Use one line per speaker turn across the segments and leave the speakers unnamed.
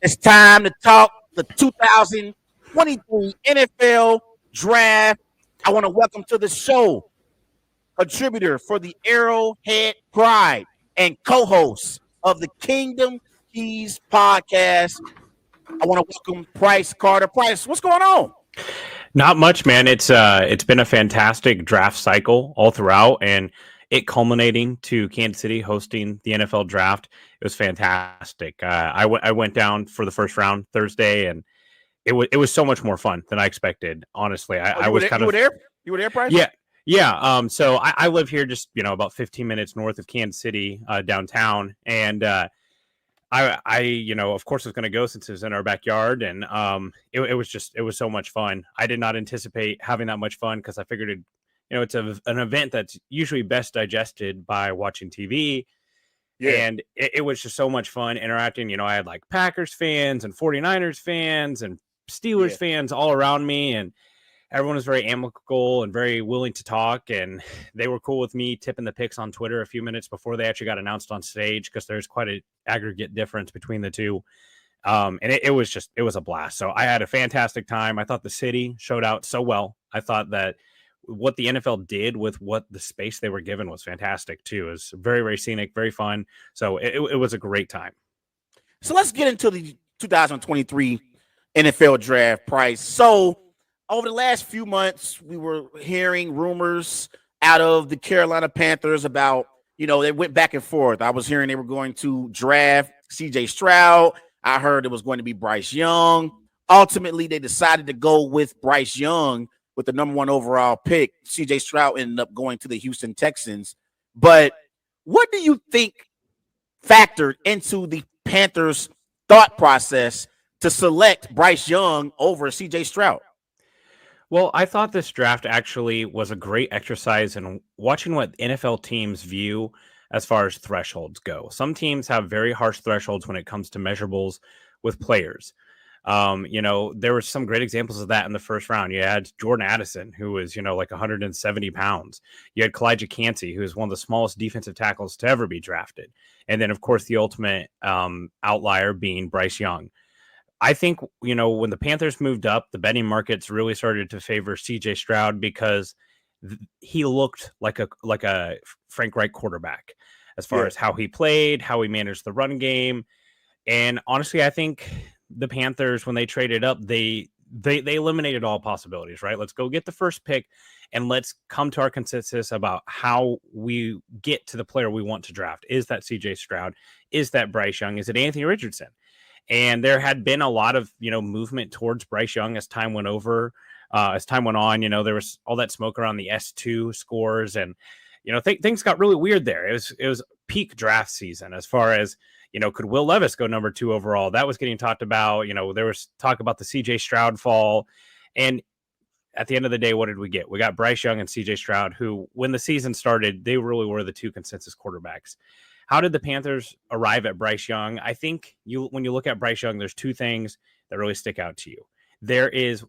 It's time to talk the 2023 NFL Draft. I want to welcome to the show contributor for the Arrowhead Pride and co-host of the Kingdom Keys podcast. I want to welcome Price Carter. Price, what's going on?
Not much, man. It's been a fantastic draft cycle all throughout, and it culminating to Kansas City hosting the NFL draft. It was fantastic. I went down for the first round Thursday, and it was so much more fun than I expected. Honestly,
Oh,
I was kind
you were
of
there? You were there, Price?
yeah. Yeah, so I live here just about 15 minutes north of Kansas City, downtown, and of course, was going to go since it was in our backyard, and it was so much fun. I did not anticipate having that much fun because I figured it's an event that's usually best digested by watching TV, and it was just so much fun interacting. I had like Packers fans and 49ers fans and Steelers fans all around me, and everyone was very amicable and very willing to talk, and they were cool with me tipping the picks on Twitter a few minutes before they actually got announced on stage because there's quite an aggregate difference between the two. And it was a blast. So I had a fantastic time. I thought the city showed out so well. I thought that what the NFL did with what the space they were given was fantastic too. It was very, very scenic, very fun. So it was a great time.
So let's get into the 2023 NFL Draft, Price. So over the last few months, we were hearing rumors out of the Carolina Panthers about, they went back and forth. I was hearing they were going to draft CJ Stroud. I heard it was going to be Bryce Young. Ultimately, they decided to go with Bryce Young with the number 1 overall pick. CJ Stroud ended up going to the Houston Texans. But what do you think factored into the Panthers' thought process to select Bryce Young over CJ Stroud?
Well, I thought this draft actually was a great exercise in watching what NFL teams view as far as thresholds go. Some teams have very harsh thresholds when it comes to measurables with players. There were some great examples of that in the first round. You had Jordan Addison, who was, like 170 pounds. You had Kalijah Cansey, who is one of the smallest defensive tackles to ever be drafted. And then, of course, the ultimate outlier being Bryce Young. I think, when the Panthers moved up, the betting markets really started to favor CJ Stroud because he looked like a Frank Reich quarterback as far as how he played, how he managed the run game. And honestly, I think the Panthers, when they traded up, they eliminated all possibilities, right? Let's go get the first pick and let's come to our consensus about how we get to the player we want to draft. Is that CJ Stroud? Is that Bryce Young? Is it Anthony Richardson? And there had been a lot of, movement towards Bryce Young as time went on. There was all that smoke around the S2 scores, and things got really weird there. It was peak draft season as far as could Will Levis go number 2 overall? That was getting talked about. There was talk about the CJ Stroud fall, and at the end of the day, what did we get? We got Bryce Young and CJ Stroud, who, when the season started, they really were the 2 consensus quarterbacks. How did the Panthers arrive at Bryce Young? I think when you look at Bryce Young, there's 2 things that really stick out to you. There is,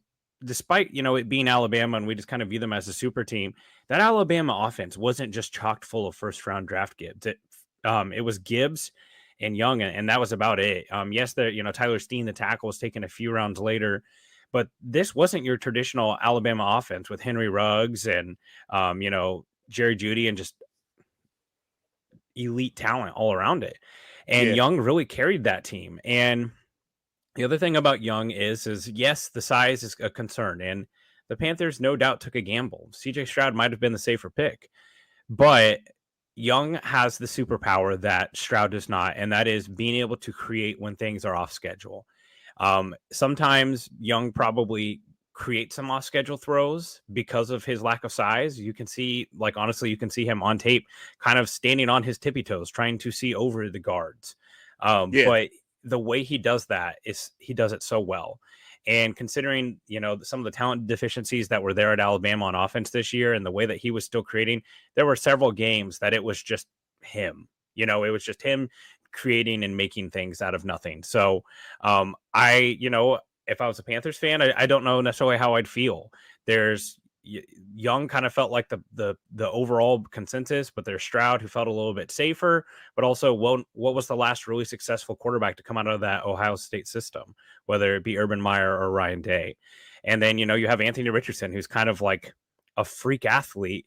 despite, it being Alabama and we just kind of view them as a super team, that Alabama offense wasn't just chocked full of first round draft Gibbs. It was Gibbs and Young, and that was about it. Yes, Tyler Steen, the tackle, was taken a few rounds later, but this wasn't your traditional Alabama offense with Henry Ruggs and, Jerry Jeudy and just elite talent all around it. And Young really carried that team. And the other thing about Young is yes, the size is a concern, and the Panthers no doubt took a gamble. CJ Stroud might have been the safer pick, but Young has the superpower that Stroud does not, and that is being able to create when things are off schedule. Sometimes Young probably create some off schedule throws because of his lack of size. You can see, honestly, you can see him on tape kind of standing on his tippy toes, trying to see over the guards. But the way he does that is he does it so well. And considering, some of the talent deficiencies that were there at Alabama on offense this year and the way that he was still creating, there were several games that it was just him. It was just him creating and making things out of nothing. So if I was a Panthers fan, I don't know necessarily how I'd feel. There's Young kind of felt like the overall consensus, but there's Stroud who felt a little bit safer. But also, what was the last really successful quarterback to come out of that Ohio State system, whether it be Urban Meyer or Ryan Day? And then you have Anthony Richardson, who's kind of like a freak athlete.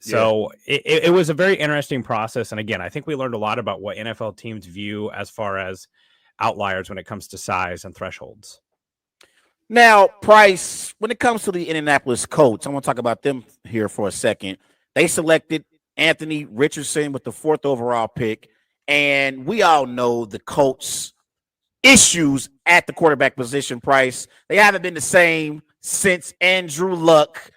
Yeah.
So it was a very interesting process. And again, I think we learned a lot about what NFL teams view as far as outliers when it comes to size and thresholds.
Now, Price, when it comes to the Indianapolis Colts, I want to talk about them here for a second. They selected Anthony Richardson with the 4th overall pick, and we all know the Colts' issues at the quarterback position, Price. They haven't been the same since Andrew Luck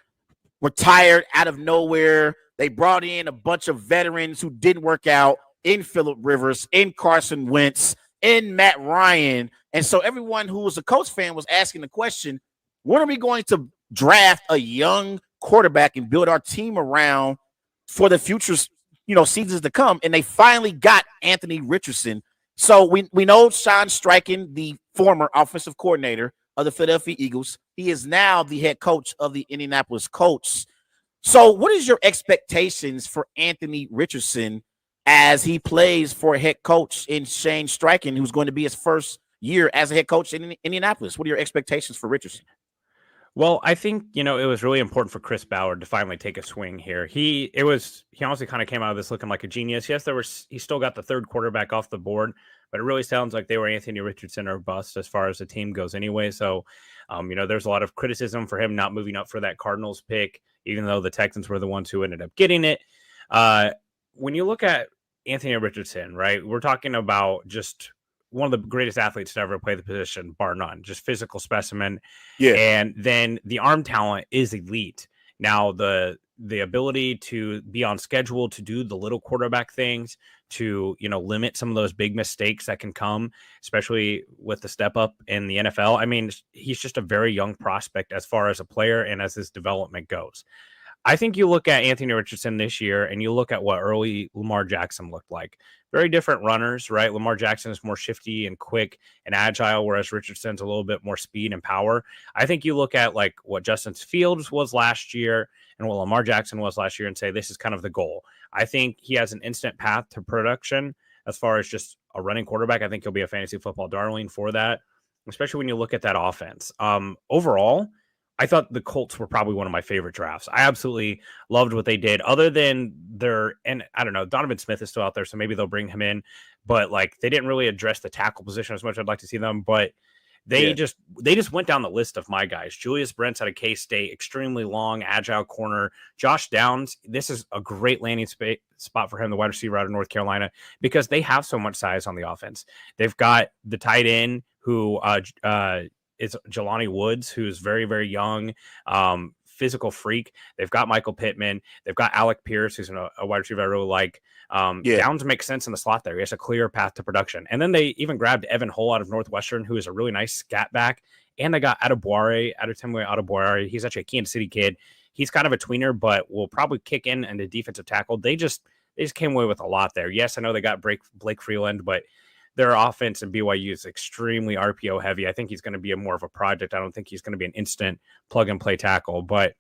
retired out of nowhere. They brought in a bunch of veterans who didn't work out in Phillip Rivers, in Carson Wentz, in Matt Ryan. And so everyone who was a Colts fan was asking the question, when are we going to draft a young quarterback and build our team around for the future, seasons to come? And they finally got Anthony Richardson. So we know Sean Steichen, the former offensive coordinator of the Philadelphia Eagles, he is now the head coach of the Indianapolis Colts. So what is your expectations for Anthony Richardson as he plays for a head coach in Shane Steichen, who's going to be his first year as a head coach in Indianapolis? What are your expectations for Richardson?
Well, I think, it was really important for Chris Ballard to finally take a swing here. He honestly kind of came out of this looking like a genius. Yes, he still got the 3rd quarterback off the board, but it really sounds like they were Anthony Richardson or bust as far as the team goes anyway. So, there's a lot of criticism for him not moving up for that Cardinals pick, even though the Texans were the ones who ended up getting it. When you look at Anthony Richardson, right, we're talking about just one of the greatest athletes to ever play the position, bar none, just physical specimen.
Yeah.
And then the arm talent is elite. Now, the ability to be on schedule, to do the little quarterback things, to, limit some of those big mistakes that can come, especially with the step up in the NFL. I mean, he's just a very young prospect as far as a player and as his development goes. I think you look at Anthony Richardson this year and you look at what early Lamar Jackson looked like. Very different runners, right? Lamar Jackson is more shifty and quick and agile, whereas Richardson's a little bit more speed and power. I think you look at like what Justin Fields was last year and what Lamar Jackson was last year and say this is kind of the goal. I think he has an instant path to production as far as just a running quarterback. I think he'll be a fantasy football darling for that, especially when you look at that offense. Overall, I thought the Colts were probably one of my favorite drafts. I absolutely loved what they did, other than and I don't know, Donovan Smith is still out there, so maybe they'll bring him in, but like they didn't really address the tackle position as much as I'd like to see them, but they just went down the list of my guys. Julius Brents out of K-State, extremely long, agile corner. Josh Downs, this is a great landing spot for him, the wide receiver out of North Carolina, because they have so much size on the offense. They've got the tight end who is Jelani Woods, who's very, very young, physical freak. They've got Michael Pittman. They've got Alec Pierce, who's a wide receiver I really like. Downs makes sense in the slot there. He has a clear path to production. And then they even grabbed Evan Hull out of Northwestern, who is a really nice scat back. And they got Adeboire. He's actually a Kansas City kid. He's kind of a tweener, but will probably kick in the defensive tackle. They just came away with a lot there. Yes, I know they got Blake Freeland, but their offense in BYU is extremely RPO heavy. I think he's going to be more of a project. I don't think he's going to be an instant plug and play tackle, but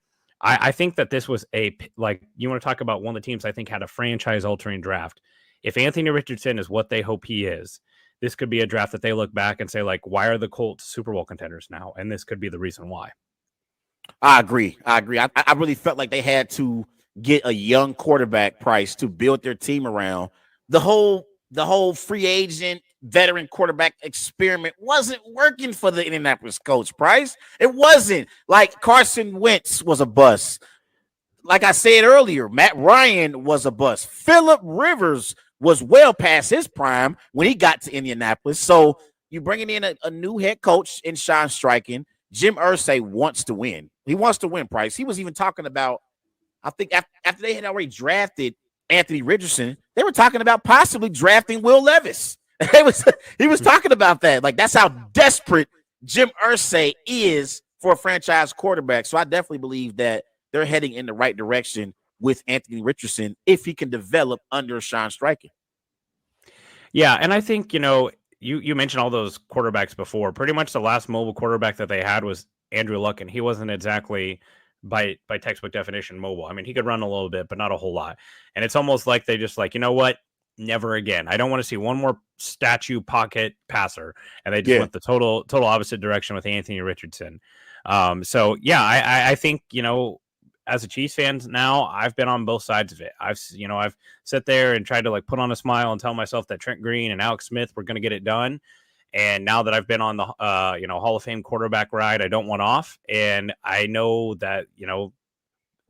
I think that this was you want to talk about one of the teams I think had a franchise altering draft. If Anthony Richardson is what they hope he is, this could be a draft that they look back and say, like, why are the Colts Super Bowl contenders now? And this could be the reason why.
I agree. I really felt like they had to get a young quarterback, Price, to build their team around. The whole free agent veteran quarterback experiment wasn't working for the Indianapolis Colts, Price. It wasn't. Like Carson Wentz was a bust. Like I said earlier, Matt Ryan was a bust. Phillip Rivers was well past his prime when he got to Indianapolis. So you're bringing in a new head coach in Sean Steichen. Jim Irsay wants to win. He wants to win, Price. He was even talking about, I think after they had already drafted Anthony Richardson, they were talking about possibly drafting Will Levis. He was talking about that. Like, that's how desperate Jim Irsay is for a franchise quarterback. So I definitely believe that they're heading in the right direction with Anthony Richardson if he can develop under Sean Steichen.
Yeah, and I think, you mentioned all those quarterbacks before. Pretty much the last mobile quarterback that they had was Andrew Luck, and he wasn't exactly by textbook definition mobile. I mean, he could run a little bit, but not a whole lot. And it's almost like they just like, you know what? Never again. I don't want to see one more statue pocket passer. And they just
Yeah.
went the total opposite direction with Anthony Richardson. So yeah, I think, as a Chiefs fan now, I've been on both sides of it. I've sat there and tried to like put on a smile and tell myself that Trent Green and Alex Smith were going to get it done. And now that I've been on the Hall of Fame quarterback ride, I don't want off. And I know that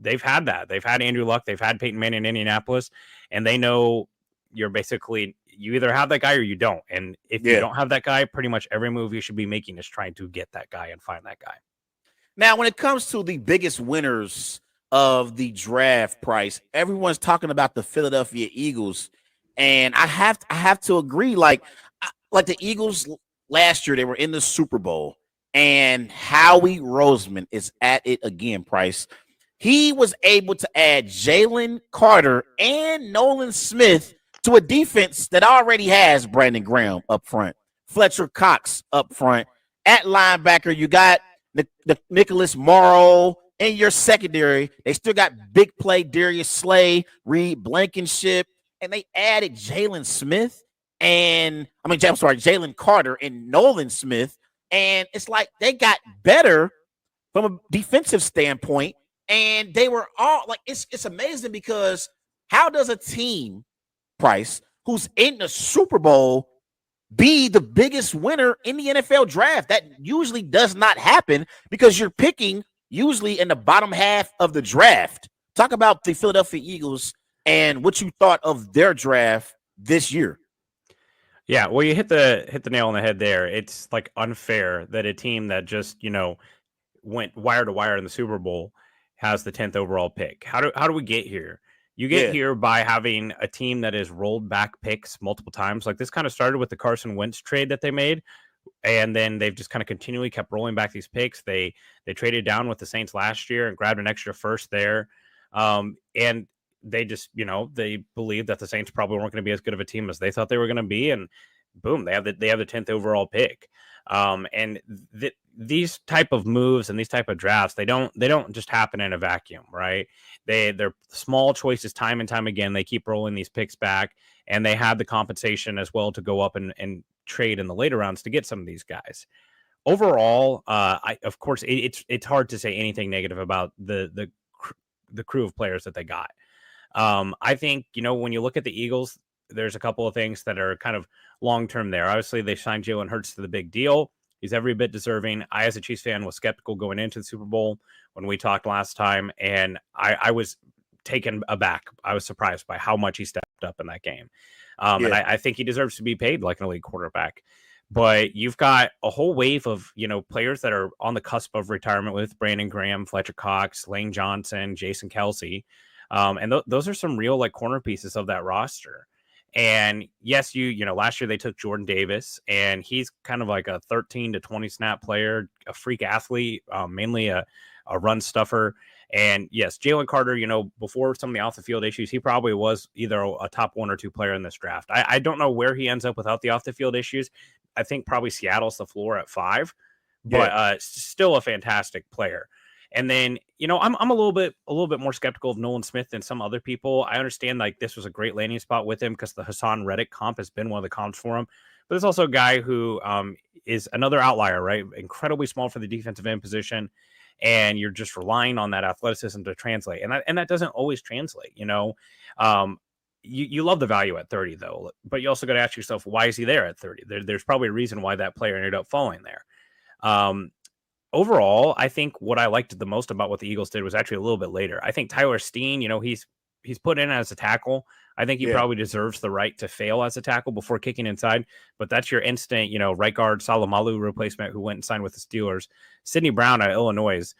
they've had that. They've had Andrew Luck. They've had Peyton Manning in Indianapolis, and they know you either have that guy or you don't. And if you don't have that guy, pretty much every move you should be making is trying to get that guy and find that guy.
Now, when it comes to the biggest winners of the draft price, everyone's talking about the Philadelphia Eagles, and I have to agree. Like the Eagles last year, they were in the Super Bowl, and Howie Roseman is at it again. Price, he was able to add Jalen Carter and Nolan Smith to a defense that already has Brandon Graham up front, Fletcher Cox up front. At linebacker, you got the Nicholas Morrow in your secondary. They still got big play Darius Slay, Reed Blankenship, and they added Jalen Carter and Nolan Smith. And it's like they got better from a defensive standpoint. And they were all like, it's amazing because how does a team, Price, who's in the Super Bowl be the biggest winner in the NFL draft? That usually does not happen because you're picking usually in the bottom half of the draft. Talk about the Philadelphia Eagles and what you thought of their draft this year.
Yeah, well, you hit the nail on the head there. It's like unfair that a team that just went wire to wire in the Super Bowl has the 10th overall pick. How do we get here? You get here by having a team that has rolled back picks multiple times. Like this kind of started with the Carson Wentz trade that they made, and then they've just kind of continually kept rolling back these picks. They traded down with the Saints last year and grabbed an extra first there, and they just they believed that the Saints probably weren't going to be as good of a team as they thought they were going to be, and boom, they have the 10th overall pick. And these type of moves and these type of drafts, they don't just happen in a vacuum, right? They're small choices time and time again. They keep rolling these picks back, and they have the compensation as well to go up and trade in the later rounds to get some of these guys. Overall, of course it's hard to say anything negative about the crew of players that they got. I think when you look at the Eagles, there's a couple of things that are kind of long-term there. Obviously, they signed Jalen Hurts to the big deal. He's every bit deserving. I, as a Chiefs fan, was skeptical going into the Super Bowl when we talked last time, and I was taken aback. I was surprised by how much he stepped up in that game. And I think he deserves to be paid like an elite quarterback. But you've got a whole wave of, players that are on the cusp of retirement with Brandon Graham, Fletcher Cox, Lane Johnson, Jason Kelsey. And those are some real corner pieces of that roster. And yes, last year they took Jordan Davis, and he's kind of like a 13 to 20 snap player, a freak athlete, mainly a run stuffer. And yes, Jalen Carter, before some of the off the field issues, he probably was either a top 1 or 2 player in this draft. I don't know where he ends up without the off the field issues. I think probably Seattle's the floor at 5, but still a fantastic player. And then, I'm a little bit more skeptical of Nolan Smith than some other people. I understand this was a great landing spot with him because the Hassan Reddick comp has been one of the comps for him. But there's also a guy who is another outlier, right? Incredibly small for the defensive end position. And you're just relying on that athleticism to translate. And that doesn't always translate, You love the value at 30, though. But you also got to ask yourself, why is he there at 30? There's probably a reason why that player ended up falling there. Overall, I think what I liked the most about what the Eagles did was actually a little bit later. I think Tyler Steen, he's put in as a tackle. I think he probably deserves the right to fail as a tackle before kicking inside. But that's your instant, right guard Salamalu replacement who went and signed with the Steelers. Sidney Brown at Illinois,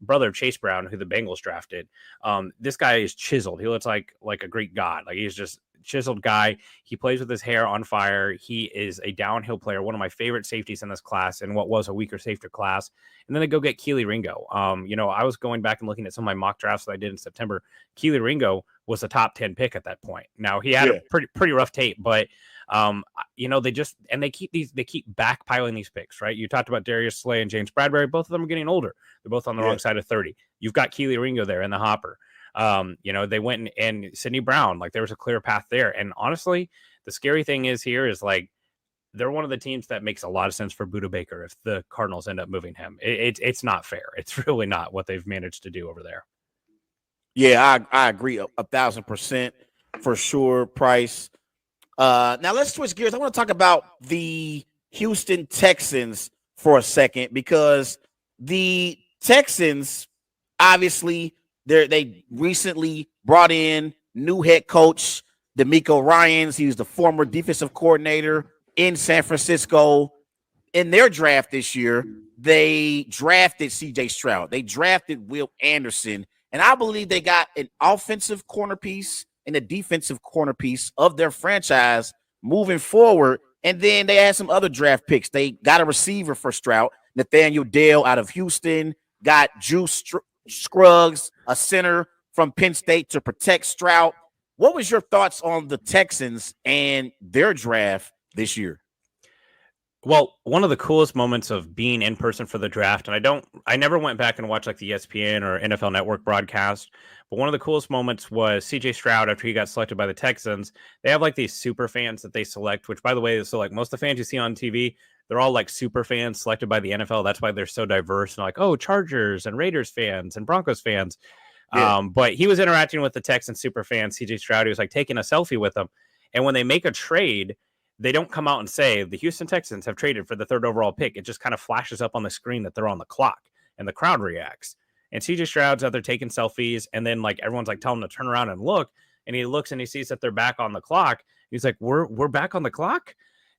brother of Chase Brown, who the Bengals drafted. This guy is chiseled. He looks like a Greek god. He's just chiseled guy. He plays with his hair on fire. He is a downhill player, one of my favorite safeties in this class and what was a weaker safety class. And then they go get Keely Ringo. I was going back and looking at some of my mock drafts that I did in September. Keely Ringo was a top 10 pick at that point. Now he had a pretty rough tape, but They keep backpiling these picks, right? You talked about Darius Slay and James Bradbury. Both of them are getting older. They're both on the wrong side of 30. You've got Keely Ringo there in the hopper. They went and Sidney Brown, like there was a clear path there. And honestly, the scary thing is like they're one of the teams that makes a lot of sense for Buda Baker if the Cardinals end up moving him. It's not fair. It's really not what they've managed to do over there.
Yeah, I agree 1,000% for sure, Price. Now let's switch gears. I want to talk about the Houston Texans for a second, because the Texans, obviously, they recently brought in new head coach DeMeco Ryans. He was the former defensive coordinator in San Francisco. In their draft this year, they drafted C.J. Stroud. They drafted Will Anderson. And I believe they got an offensive corner piece and a defensive corner piece of their franchise moving forward. And then they had some other draft picks. They got a receiver for Stroud, Nathaniel Dale out of Houston, got Juice Scruggs, a center from Penn State to protect Stroud. What was your thoughts on the Texans and their draft this year?
Well, one of the coolest moments of being in person for the draft, and I never went back and watched like the ESPN or NFL Network broadcast, but one of the coolest moments was CJ Stroud after he got selected by the Texans. They have like these super fans that they select, which by the way, so like most of the fans you see on TV, they're all like super fans selected by the NFL. That's why they're so diverse and like, oh, Chargers and Raiders fans and Broncos fans. Yeah. But he was interacting with the Texans super fans, CJ Stroud. He was like taking a selfie with them. And when they make a trade, they don't come out and say the Houston Texans have traded for the 3rd overall pick. It just kind of flashes up on the screen that they're on the clock and the crowd reacts. And CJ Stroud's out there taking selfies. And then like everyone's like telling him to turn around and look. And he looks and he sees that they're back on the clock. He's like, we're back on the clock.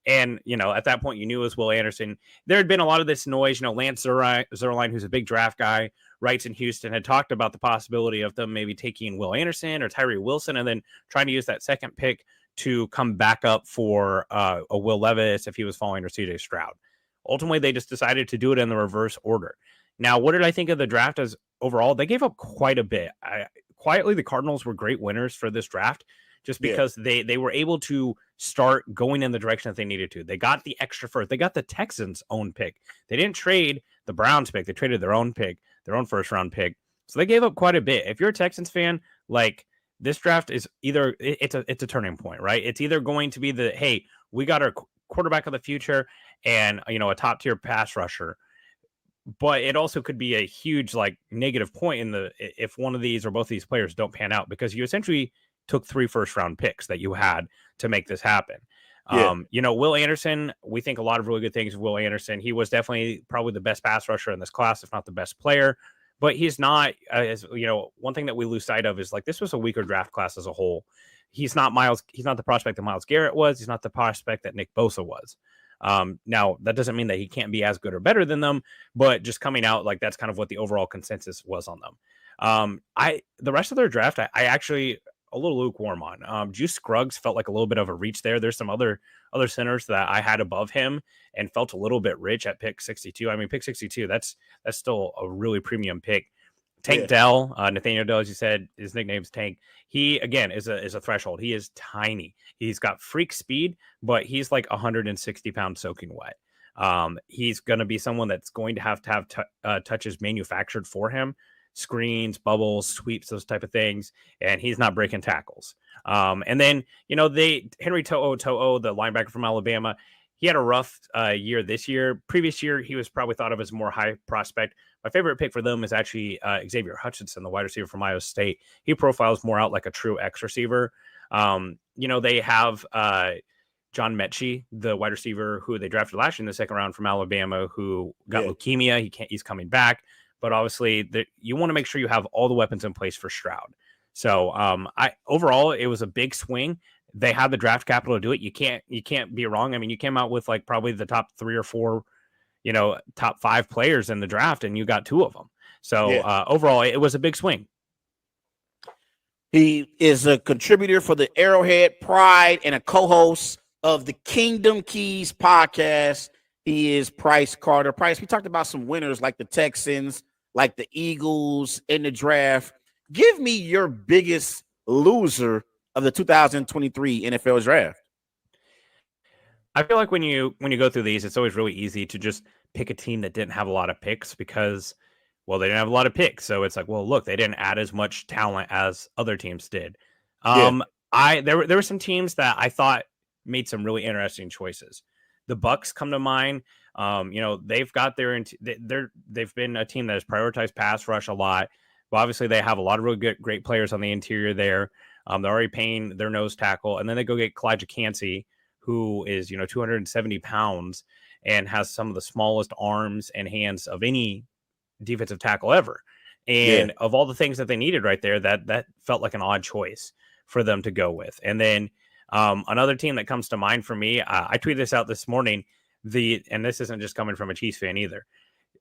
And, at that point you knew it was Will Anderson. There had been a lot of this noise, Lance Zierlein, who's a big draft guy, writes in Houston, had talked about the possibility of them maybe taking Will Anderson or Tyree Wilson and then trying to use that second pick to come back up for a Will Levis if he was falling, or CJ Stroud. Ultimately, they just decided to do it in the reverse order. Now, what did I think of the draft as overall? They gave up quite a bit. Quietly, the Cardinals were great winners for this draft just because they were able to start going in the direction that they needed to. They got the extra first. They got the Texans' own pick. They didn't trade the Browns pick. They traded their own pick, their own first-round pick. So they gave up quite a bit. If you're a Texans fan, like, this draft is either it's a turning point, right? It's either going to be hey, we got our quarterback of the future and a top tier pass rusher, but it also could be a huge like negative point if one of these or both of these players don't pan out, because you essentially took 3 first-round picks that you had to make this happen. Yeah. Will Anderson, we think a lot of really good things of Will Anderson. He was definitely probably the best pass rusher in this class, if not the best player. But he's not, one thing that we lose sight of is like this was a weaker draft class as a whole. He's not the prospect that Myles Garrett was. He's not the prospect that Nick Bosa was. Now, that doesn't mean that he can't be as good or better than them, but just coming out, like that's kind of what the overall consensus was on them. The rest of their draft, I actually a little lukewarm on. Juice Scruggs felt like a little bit of a reach there. There's some other centers that I had above him and felt a little bit rich at pick 62. I mean, pick 62, that's still a really premium pick. Tank Dell, Nathaniel Dell, as you said, his nickname's Tank. He, again, is a threshold. He is tiny. He's got freak speed, but he's like 160 pounds soaking wet. He's going to be someone that's going to have touches manufactured for him. Screens, bubbles, sweeps, those type of things, and he's not breaking tackles. And then, Henry To'o, the linebacker from Alabama, he had a rough year this year. Previous year, he was probably thought of as a more high prospect. My favorite pick for them is actually Xavier Hutchinson, the wide receiver from Iowa State. He profiles more out like a true X receiver. They have John Mechie, the wide receiver who they drafted last year in the 2nd round from Alabama, who got leukemia. He's coming back. But obviously, you want to make sure you have all the weapons in place for Stroud. So, overall, it was a big swing. They had the draft capital to do it. You can't be wrong. I mean, you came out with like probably the top 3 or 4, top 5 players in the draft, and you got 2 of them. So, overall, it was a big swing.
He is a contributor for the Arrowhead Pride and a co-host of the Kingdom Keys podcast. He is Price Carter. Price, we talked about some winners like the Texans, like the Eagles in the draft. Give me your biggest loser of the 2023 NFL draft.
I feel like when you go through these, it's always really easy to just pick a team that didn't have a lot of picks because, well, they didn't have a lot of picks. So it's like, well, look, they didn't add as much talent as other teams did.
Yeah,
Um, there were some teams that I thought made some really interesting choices. The Bucks come to mind. They've got they've been a team that has prioritized pass rush a lot. But obviously, they have a lot of really great players on the interior there. They're already paying their nose tackle, and then they go get Kalijah Cansey, who is 270 pounds and has some of the smallest arms and hands of any defensive tackle ever.
yeah,
And of all the things that they needed right there, that felt like an odd choice for them to go with. And then another team that comes to mind for me, I tweeted this out this morning. And this isn't just coming from a Chiefs fan either.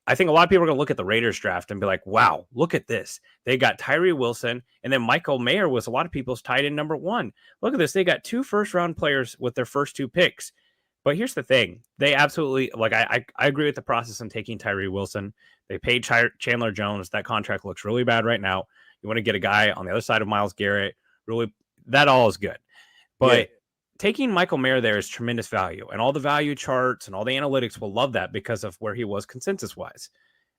I think a lot of people are going to look at the Raiders draft and be like, wow, look at this. They got Tyree Wilson, and then Michael Mayer was a lot of people's tight end number one. Look at this. They got 2 first-round players with their first 2 picks. But here's the thing. They absolutely, like, I agree with the process in taking Tyree Wilson. They paid Chandler Jones. That contract looks really bad right now. You want to get a guy on the other side of Myles Garrett. Really, that all is good.
yeah,
But taking Michael Mayer there is tremendous value, and all the value charts and all the analytics will love that because of where he was consensus wise.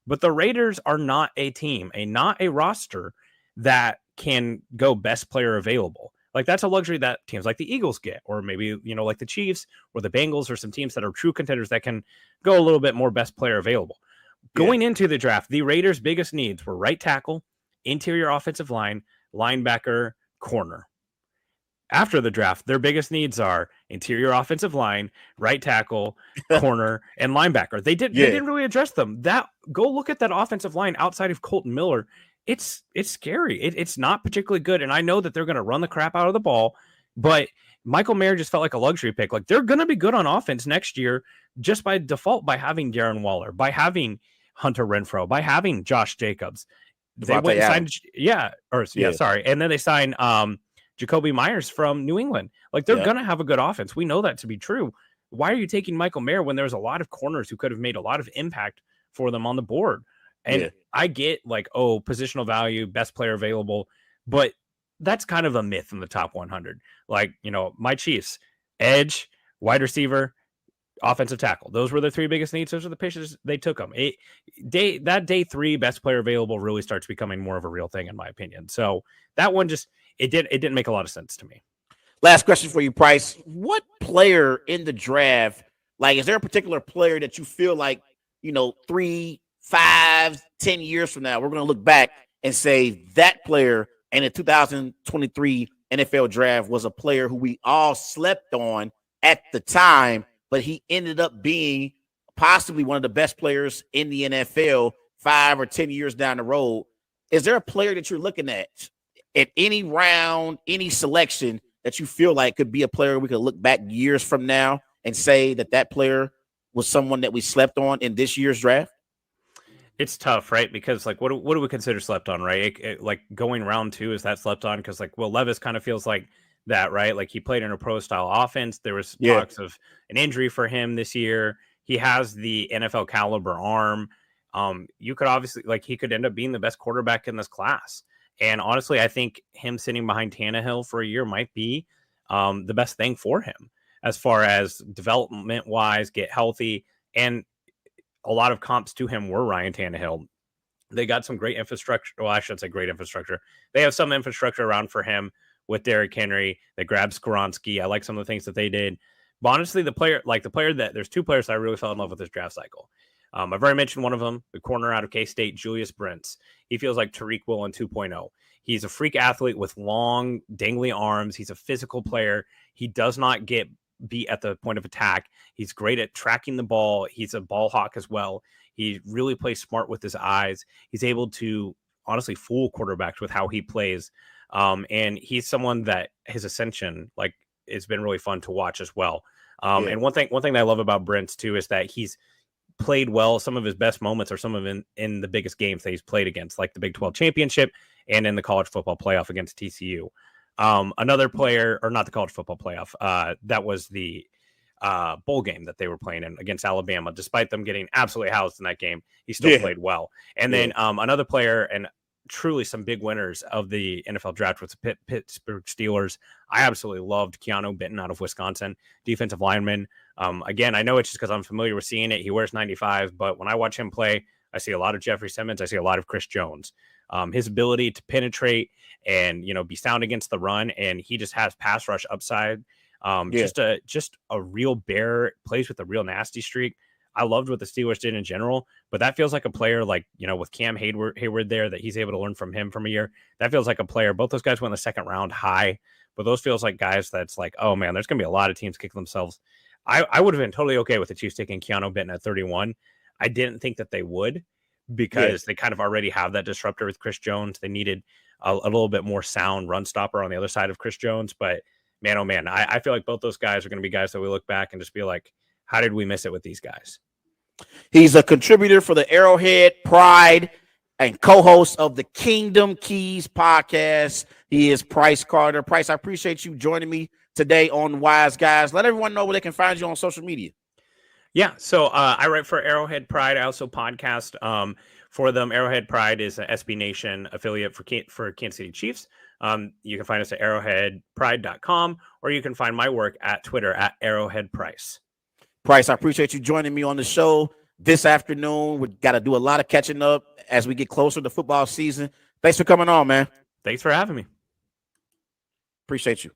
But the Raiders are not a team, not a roster that can go best player available. Like that's a luxury that teams like the Eagles get, or maybe, like the Chiefs or the Bengals or some teams that are true contenders that can go a little bit more best player available.
yeah.
Going into the draft, the Raiders' biggest needs were right tackle, interior offensive line, linebacker, corner. After the draft, their biggest needs are interior offensive line, right tackle, corner, and linebacker. They
Yeah,
didn't really address them. Go look at that offensive line outside of Colton Miller. It's scary. It's not particularly good. And I know that they're going to run the crap out of the ball, but Michael Mayer just felt like a luxury pick. Like they're going to be good on offense next year just by default, by having Darren Waller, by having Hunter Renfrow, by having Josh Jacobs. They
Devontae
went and
Adams.
signed, sorry. And then they signed Jacoby Myers from New England. Like they're
Yeah,
going to have a good offense. We know that to be true. Why are you taking Michael Mayer when there's a lot of corners who could have made a lot of impact for them on the board? And
yeah,
I get like, oh, positional value, best player available, but that's kind of a myth in the top 100. Like, my Chiefs, edge, wide receiver, offensive tackle. Those were the 3 biggest needs. Those are the pitches they took them. Day 3 best player available really starts becoming more of a real thing in my opinion. So that one it didn't make a lot of sense to me.
Last question for you, Price. What player in the draft, like, is there a particular player that you feel like, 3, 5, 10 years from now, we're going to look back and say that player in the 2023 NFL draft was a player who we all slept on at the time, but he ended up being possibly one of the best players in the NFL 5 or 10 years down the road? Is there a player that you're looking at any round, any selection that you feel like could be a player we could look back years from now and say that player was someone that we slept on in this year's draft?
It's tough, right? Because like, what do we consider slept on, right? Like going round 2, is that slept on? Because like, Will Levis kind of feels like that, right? Like he played in a pro style offense. There was
Yeah,
talks of an injury for him this year. He has the NFL caliber arm. You could obviously like he could end up being the best quarterback in this class. And honestly, I think him sitting behind Tannehill for a year might be the best thing for him as far as development wise, get healthy. And a lot of comps to him were Ryan Tannehill. They got some great infrastructure. Well, I should say great infrastructure. They have some infrastructure around for him with Derrick Henry. They grabbed Skoronski. I like some of the things that they did. But honestly, there's 2 players that I really fell in love with this draft cycle. I've already mentioned one of them, the corner out of K-State, Julius Brents. He feels like Tariq Woolen 2.0. He's a freak athlete with long, dangly arms. He's a physical player. He does not get beat at the point of attack. He's great at tracking the ball. He's a ball hawk as well. He really plays smart with his eyes. He's able to honestly fool quarterbacks with how he plays. And he's someone that his ascension, like, it's been really fun to watch as well.
yeah,
And one thing that I love about Brents too is that he's played well. Some of his best moments are some of in the biggest games that he's played against, like the Big 12 championship and in the college football playoff against TCU. Another player, or not the college football playoff, that was the bowl game that they were playing in against Alabama. Despite them getting absolutely housed in that game, he still
yeah,
played well. And
yeah,
then another player, and truly some big winners of the NFL draft with the Pittsburgh Steelers. I absolutely loved Keanu Benton out of Wisconsin, defensive lineman. Again, I know it's just because I'm familiar with seeing it. He wears 95, but when I watch him play, I see a lot of Jeffrey Simmons. I see a lot of Chris Jones. His ability to penetrate and be sound against the run, and he just has pass rush upside. Just a real bear, plays with a real nasty streak. I loved what the Steelers did in general, but that feels like a player like, with Cam Hayward there, that he's able to learn from him from a year. That feels like a player. Both those guys went in the second round high, but those feels like guys that's like, oh man, there's going to be a lot of teams kicking themselves. I would have been totally okay with the Chiefs taking Keanu Benton at 31. I didn't think that they would, because they kind of already have that disruptor with Chris Jones. They needed a little bit more sound run stopper on the other side of Chris Jones. But man, oh man, I feel like both those guys are going to be guys that we look back and just be like, how did we miss it with these guys?
He's a contributor for the Arrowhead Pride and co-host of the Kingdom Keys podcast. He is Price Carter. Price, I appreciate you joining me today on Wise Guys. Let everyone know where they can find you on social media.
Yeah, so I write for Arrowhead Pride. I also podcast for them. Arrowhead Pride is an SB Nation affiliate for Kansas City Chiefs. You can find us at arrowheadpride.com, or you can find my work at Twitter at arrowheadprice.
Price, I appreciate you joining me on the show this afternoon. We got to do a lot of catching up as we get closer to football season. Thanks for coming on, man.
Thanks for having me.
Appreciate you.